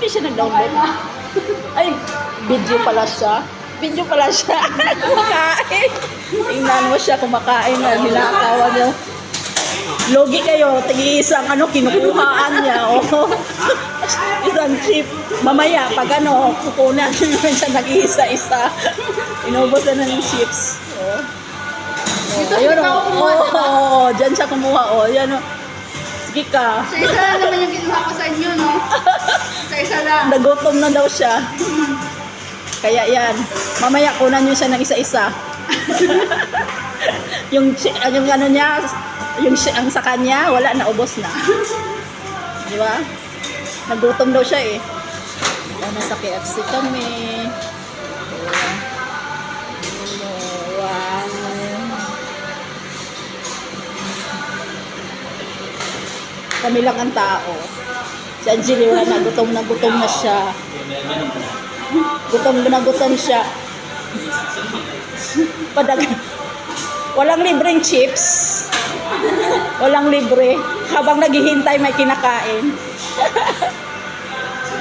hindi siya nag-download? Ay, video pala siya. Video pala siya. Kumakain. Tingnan mo siya kumakain na. Hinakawan niyo. Logi kayo. Tigi-isang kinukuhaan niya. Oh. Isang chip. Mamaya, pag kukunan naman siya nag-iisa-isa. Inubos na ng chips. Oh. Oh, ayun oh. Diyan siya kumuha. Oh, yan oh. Sige ka. Isa-isa lang naman yung kinuha ko sa inyo, no? Isa-isa lang. Nagutom na daw siya. Kaya yan. Mamaya kunan niyo siya ng isa-isa. yung niya, ang sa kanya, wala na, ubos na. Di ba? Nagutom daw siya eh. Kaya nasa KFC kami. Wow. Kami lang ang tao. Si Angeli wala na, gutom na siya. Gutom siya. Walang libreng chips. Walang libre. Habang naghihintay may kinakain.